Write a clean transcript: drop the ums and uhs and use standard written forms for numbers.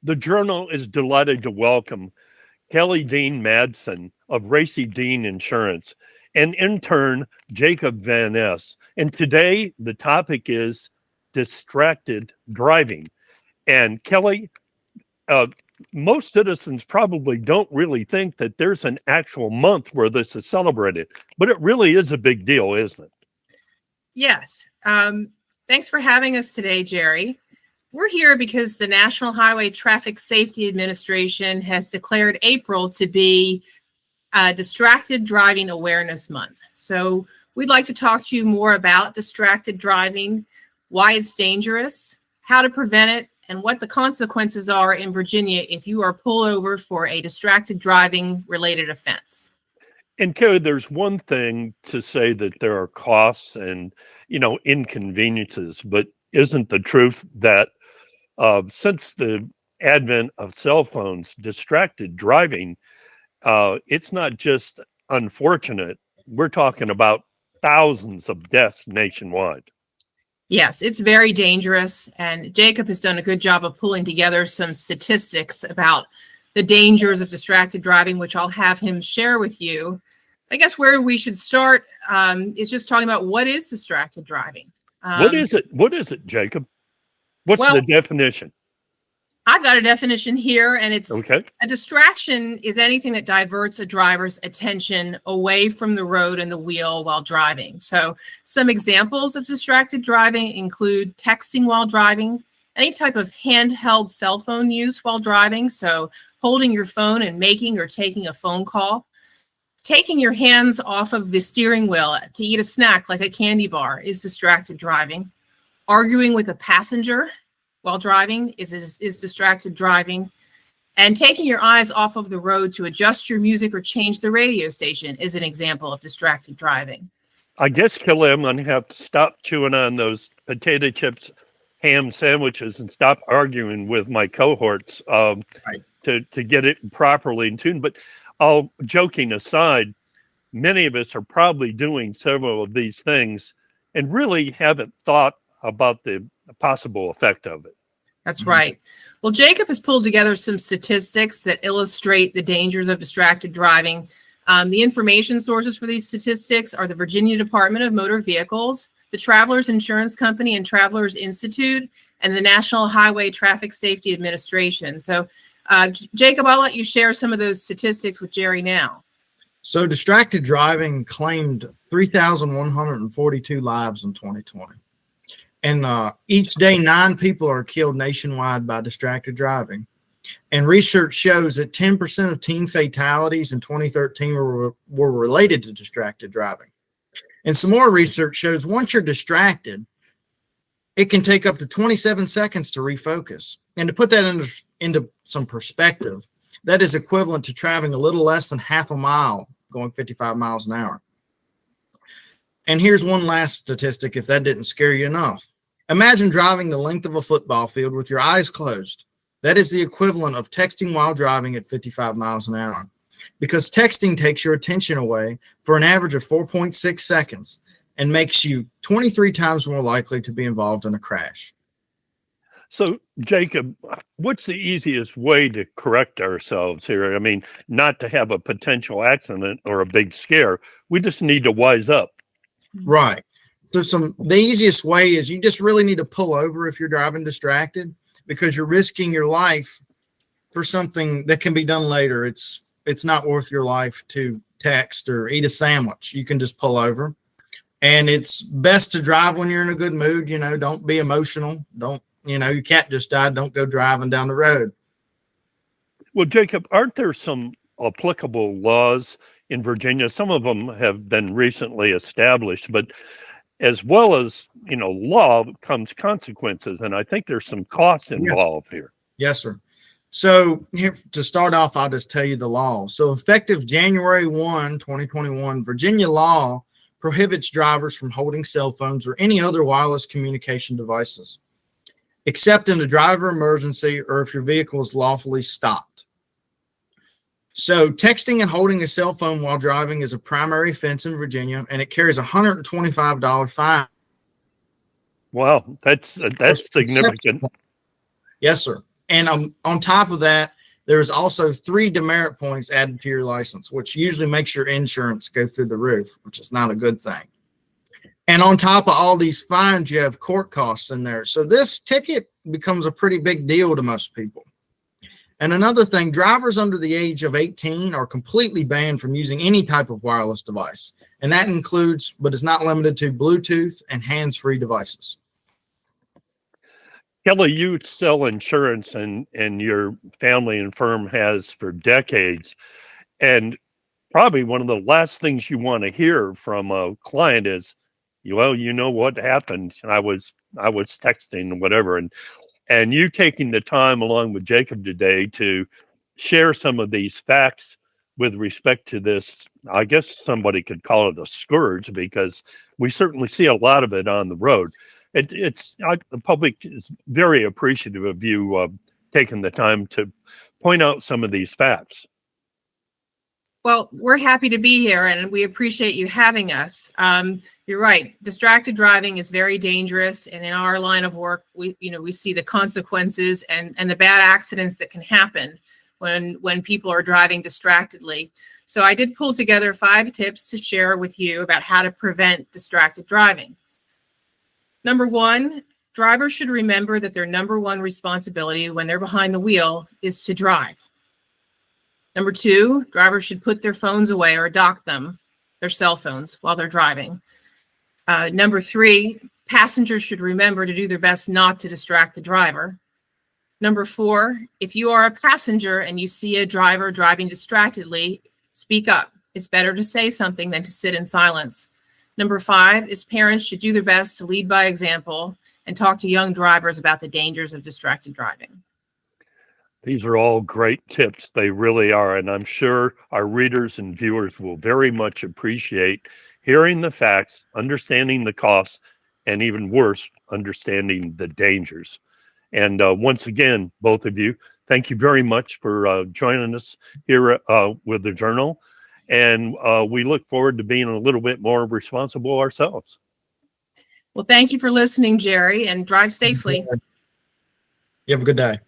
The Journal is delighted to welcome Kelly Dean Madsen of Racey Dean Insurance and intern Jacob Van Ness. And today the topic is distracted driving. And Kelly, uh, most citizens probably don't really think that there's an actual month where this is celebrated, but it really is a big deal, isn't it? Yes. Thanks for having us today, Jerry. We're here because the National Highway Traffic Safety Administration has declared April to be Distracted Driving Awareness Month. So we'd like to talk to you more about distracted driving, why it's dangerous, how to prevent it, and what the consequences are in Virginia if you are pulled over for a distracted driving related offense. And Kerry, there's one thing to say that there are costs and, inconveniences, but isn't the truth that since the advent of cell phones, distracted driving, it's not just unfortunate. We're talking about thousands of deaths nationwide. Yes, it's very dangerous. And Jacob has done a good job of pulling together some statistics about the dangers of distracted driving, which I'll have him share with you. I guess where we should start is just talking about what is distracted driving. What is it? What is it, Jacob? What's the definition? I've got a definition here, and it's okay. A distraction is anything that diverts a driver's attention away from the road and the wheel while driving. So some examples of distracted driving include texting while driving, any type of handheld cell phone use while driving, so holding your phone and making or taking a phone call, taking your hands off of the steering wheel to eat a snack like a candy bar is distracted driving, arguing with a passenger while driving is distracted driving, and taking your eyes off of the road to adjust your music or change the radio station is an example of distracted driving. I guess, Kelly, I'm going to have to stop chewing on those potato chips, ham sandwiches, and stop arguing with my cohorts to get it properly in tune. But all joking aside, many of us are probably doing several of these things and really haven't thought about the possible effect of it. That's right. Well, Jacob has pulled together some statistics that illustrate the dangers of distracted driving. The information sources for these statistics are the Virginia Department of Motor Vehicles, the Travelers Insurance Company and Travelers Institute, and the National Highway Traffic Safety Administration. So, Jacob, I'll let you share some of those statistics with Jerry now. So distracted driving claimed 3,142 lives in 2020. And each day, 9 people are killed nationwide by distracted driving. And research shows that 10% of teen fatalities in 2013 were related to distracted driving. And some more research shows once you're distracted, it can take up to 27 seconds to refocus. And to put that into some perspective, that is equivalent to traveling a little less than half a mile going 55 miles an hour. And here's one last statistic, if that didn't scare you enough. Imagine driving the length of a football field with your eyes closed. That is the equivalent of texting while driving at 55 miles an hour. Because texting takes your attention away for an average of 4.6 seconds and makes you 23 times more likely to be involved in a crash. So, Jacob, what's the easiest way to correct ourselves here? I mean, not to have a potential accident or a big scare. We just need to wise up. Right. So the easiest way is you just really need to pull over if you're driving distracted, because you're risking your life for something that can be done later. It's not worth your life to text or eat a sandwich. You can just pull over. And it's best to drive when you're in a good mood. Don't be emotional. You can't just die. Don't go driving down the road. Well, Jacob, aren't there some applicable laws in Virginia? Some of them have been recently established, but as well as, law comes consequences. And I think there's some costs involved here. Yes, sir. So here, to start off, I'll just tell you the law. So effective January 1, 2021, Virginia law prohibits drivers from holding cell phones or any other wireless communication devices, except in a driver emergency or if your vehicle is lawfully stopped. So texting and holding a cell phone while driving is a primary offense in Virginia, and it carries a $125 fine. Wow, that's significant. Yes, sir. And on top of that, there's also 3 demerit points added to your license, which usually makes your insurance go through the roof, which is not a good thing. And on top of all these fines, you have court costs in there. So this ticket becomes a pretty big deal to most people. And another thing, drivers under the age of 18 are completely banned from using any type of wireless device. And that includes, but is not limited to, Bluetooth and hands-free devices. Kelly, you sell insurance and your family and firm has for decades. And probably one of the last things you want to hear from a client is, well, you know what happened. And I was texting and whatever. And you taking the time along with Jacob today to share some of these facts with respect to this, I guess somebody could call it a scourge, because we certainly see a lot of it on the road. The public is very appreciative of you taking the time to point out some of these facts. Well, we're happy to be here, and we appreciate you having us. You're right. Distracted driving is very dangerous, and in our line of work, we see the consequences and the bad accidents that can happen when people are driving distractedly. So I did pull together 5 tips to share with you about how to prevent distracted driving. Number 1, drivers should remember that their number 1 responsibility when they're behind the wheel is to drive. Number 2, drivers should put their phones away or dock them, their cell phones, while they're driving. Number 3, passengers should remember to do their best not to distract the driver. Number 4, if you are a passenger and you see a driver driving distractedly, speak up. It's better to say something than to sit in silence. Number 5 is parents should do their best to lead by example and talk to young drivers about the dangers of distracted driving. These are all great tips. They really are. And I'm sure our readers and viewers will very much appreciate hearing the facts, understanding the costs, and even worse, understanding the dangers. And once again, both of you, thank you very much for joining us here with the Journal. And we look forward to being a little bit more responsible ourselves. Well, thank you for listening, Jerry, and drive safely. You have a good day.